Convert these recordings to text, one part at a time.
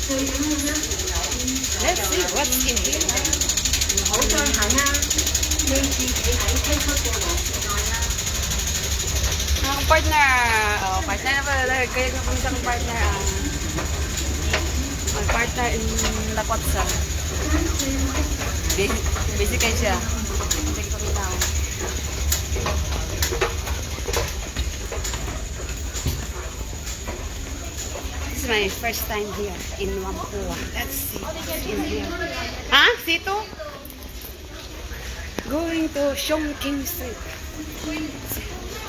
Let's see what's in here. Ang partner, partner na pala. Kaya ko kung isang partner ang partner in Lakotsa. Busy kayo siya. Hindi ko minaw. This is my first time here in Whampoa. Let's see what's in here. Ha? Sito? Going to Chongqing Street.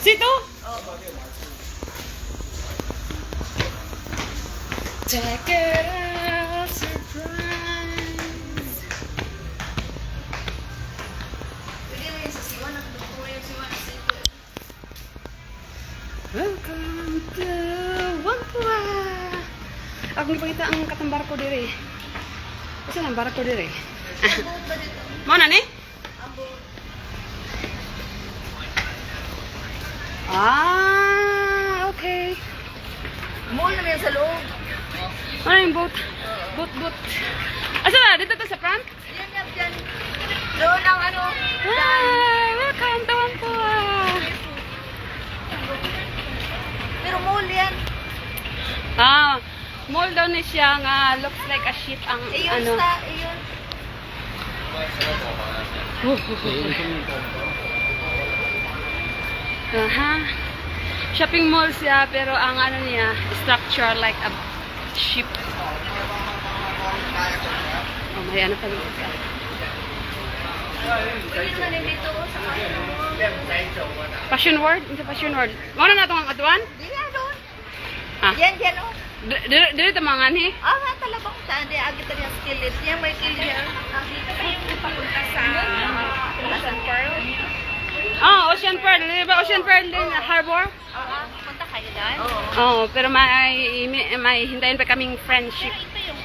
Sito? Check it out, surprise. Welcome to Whampoa. Ako nipakita ang katambar ko dire. Kasi ang barko dire. Mana ni? Okay. Mall naman yan sa loob. Ano yung boat? Boat. Asa na? Dito to sa front? Yan. Doon ang ano. Welcome to Whampoa. Pero mall yan. Mall daw ni siya nga looks like a ship ang Iyon ano. iyon. Shopping mall siya pero ang ano niya structure like a ship. May ano pa dito siya. Pwede naman dito sa Passion World? Ito Passion World. Muna na itong atuan? Di nga doon. Ah. Yan o. Dili ito mga ni? Nga talagang saan. Di agad na yung skillet. Yan may kilya. Dito kayo papunta sa Ocean Pearl. Ocean Pearl. Di ba Ocean Pearl din? Harbor? Oo. Punta kayo doon? Pero may hintayin pa kaming friendship.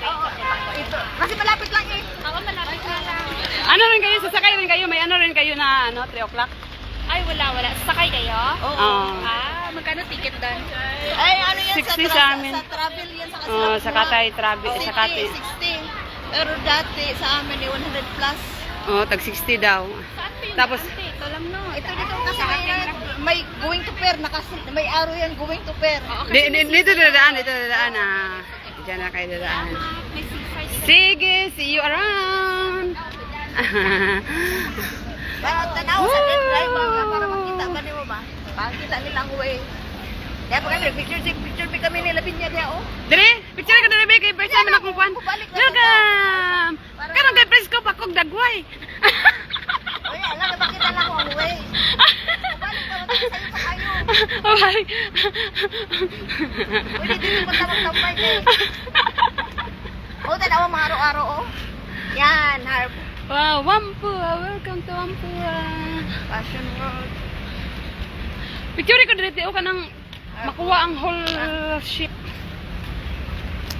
Oo. Ito. Kasi malapit lang eh. Oo, malapit lang. Ano rin kayo? Sasakay rin kayo? May ano rin kayo na 3 o'clock? Ay, wala. Sakay kayo? Oo. Magkano ticket doon? Ay, ano yan? 60 sa amin. Sa travel yan. Sa Sa Katay Travel. Sa Katay. 60. Pero dati sa amin 100 plus. Tag 60 daw. Saan pa yung Tapos, ito lang no. Ito dito kasi may going to pair. May araw yan going to pair. dito dadaan. Diyan na kayo dadaan. Sige, see you around. Tanaw sa net drive para makita ba niyo ba? Pakita nilang way. Kaya pag picture kami nila binya diya oh. Dire, picture ka dire kay first time na akong kwan. Welcome. Karong kay presko pa kog dagway. Oy, ala na makita lang ako ang way. Balik pa tayo pa kayo. Okay. Uy, dito mo tambay kay. Oh, tanaw mga araw-araw oh. Yan, harp. Wow, Whampoa. Welcome to Whampoa. Fashion World. Picture ko dire o kanang makuha ang whole ship.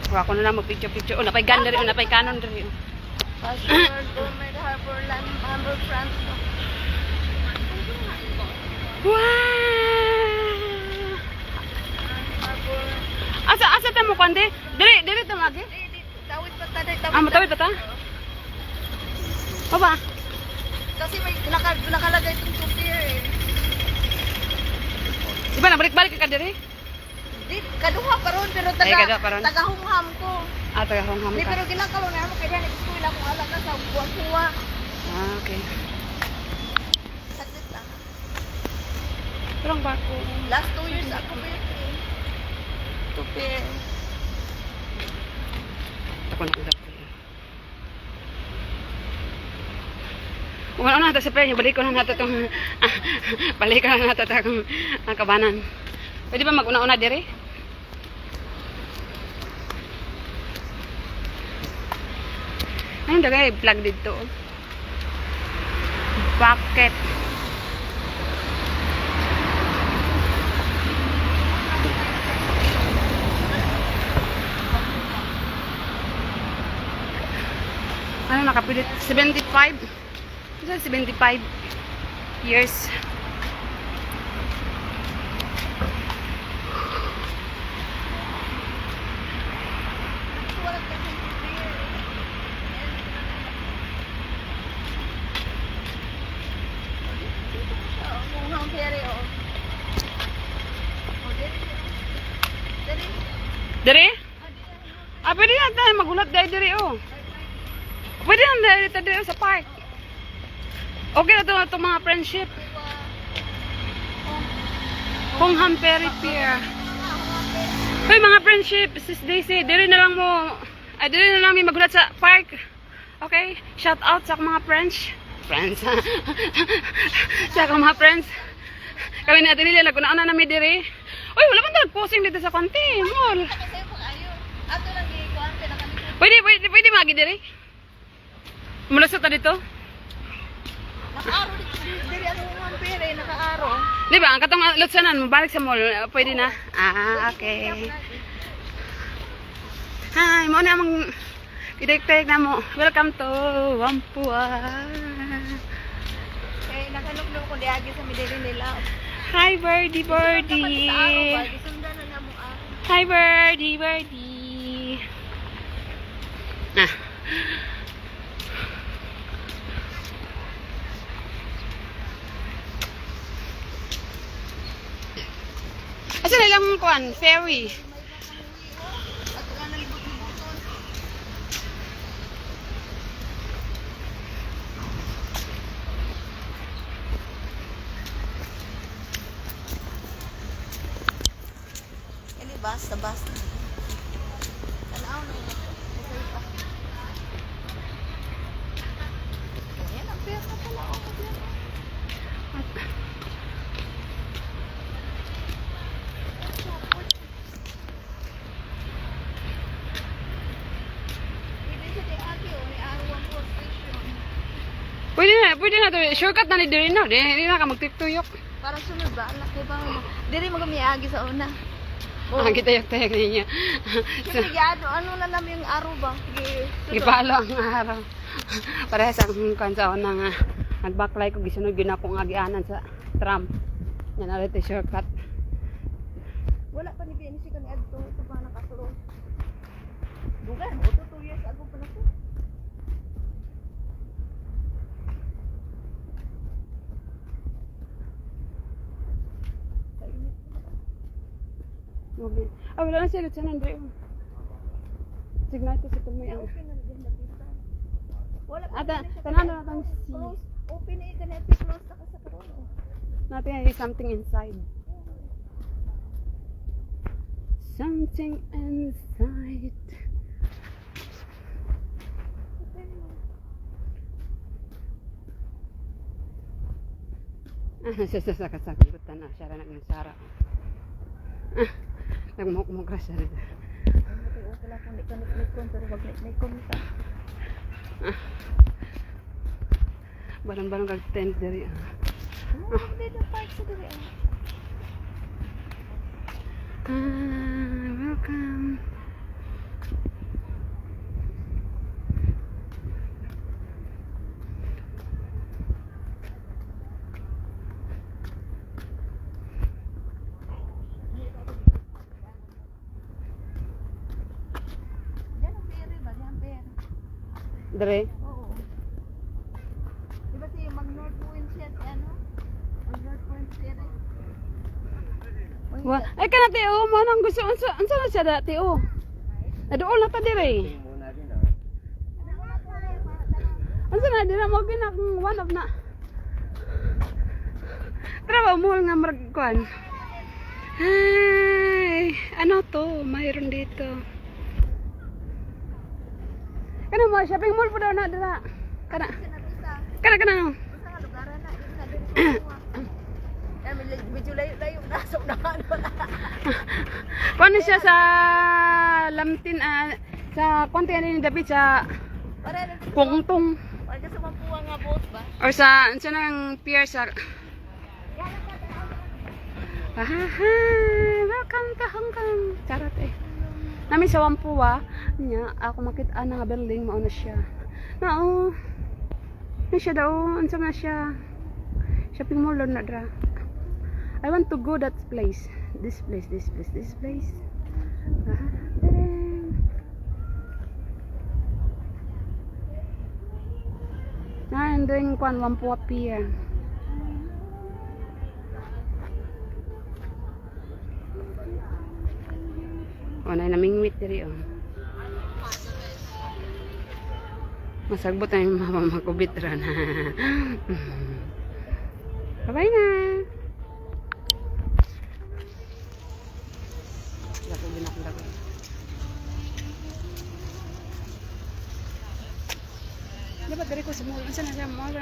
Kuha ko na lang mag-picture. Napay ganda rin. Napay canon rin. Fashion World, Gourmet Harbor, Harbor France. Wow! Harbor. Asa ta mo kande? Dire ta magi? Tawid pa tayo. Matawid pa ta? Baba. Kasi may nakalagay itong two-tier eh. Diba na balik-balik ka dire? Di, kaduha pa ron, pero kaduha pa ron. taga-hungham ko. Taga Hongham Di, ka. pero ginakalo na ako, kaya nag-school ako alaga sa buwan-buwa. Okay. Saglit lang. Parang barko. Last 2 years ako ba yun? Two-tier. Ako na udap. Kung ano na ito sa prayer, balik ko na nato itong balik ko na nato itong kabanan. Pwede ba mag-una-una dire? Ayun, dagay, plug dito. Bucket. Ano nakapilit? 75? 75 years. Dere? Ah, pwede na tayo magulat dahil dere, oh. Pwede na dahil dere sa park. Okay na ito mga friendship. Kung Hamperi Pier. Hoy mga friendship, sis Daisy, dere na lang mo. Ay, dere na lang may magulat sa park. Okay? Shout out sa mga friends. Friends. Sa mga friends. Kami natin nila, nagkunaan na may dere. Uy, wala man nag-posing dito sa konti. Mall. Ato lang gikuan pinaka. Pwede magi dere. Mulasot na dito. Naka-aro diri ang mga pere, naka-aro. Di ba? Ang katong lutsanan, mabalik sa mall. Pwede na. Ah, okay. Hi, mo na amang idek-tek na mo. Welcome to Whampoa. Kay nakanuklong ko diagi sa midiri nila. Hi, birdie, birdie. Sundan na mo ah. Hi, birdie, birdie. Ah. Asa na lang kuan? Ferry. Ato ka nalibot-liboton. Ini bus, sa bus. Tanaw na. Ayan, ang pera pala. Pwede na to. Shortcut na ni diri no. Di na ka magtuyok. Para sunod ba? Anak ko ba? Diri magamiagi sa una. Ah, gitayok-tayok niya. Sige, ano na namin yung araw ba? Sige. Gipalo ang araw. Parehas ang kuan sa una nga nag-backlight ko gisunod gyud ako nga gianan sa tram. Yan na ito shortcut. Wala pa ni PNC kani adto ito pa nakasulong. Dugan, auto 2 years ago pa na ko. Okay. Ah, wala na siya sa Andre. Signal ko sa tumoy ang. Okay na din nakita. Wala pa. Ata, tanan na natang si. Close. Open eh kani at close ta ka sa karon. Natin ay something inside. Something inside. Ah, sasagutan na siya na ng Sara. Ah, nagmukmuk siya rin. Wala kang nikon pero wag nikon ka. Ah. Balong-balong kag tent diri. Dito park sa diri. Welcome. Yan ang pere ba? Yan pere. Dere. Oo. Diba si Mag-North Point siya si ano? Mag-North Point siya rin. Wa, ay kana tio, mo nang gusto unsa na siya dati oh. Naduol na ta dire. Unsa na dira mo ginak one of na. Tara mo nga maragkuan. Ay, ano to? Mayroon dito. Kana mo shopping mall po daw na dira. Kana. Kana. Sa lugaran na, yun na din. Medyo layo-layo na sa unahan wala. Paano siya sa Lamtin sa konti ni David sa Para Kungtong para sa Whampoa nga boat ba? or sa ano nang pier sa welcome to Hong Kong. Charot eh. Nami sa Whampoa nya ako makita nga building mao na siya. Nao. Na siya daw unsa na siya. Shopping mall na dra. I want to go that place. This place. And then kuan Whampoa Pier. O, na namingwit diri, oh. Masagbot na yung mama makubit ron. Bye-bye na. Dako ginakong dako. Dapat dari ko sa mall. Saan na siya? Mall.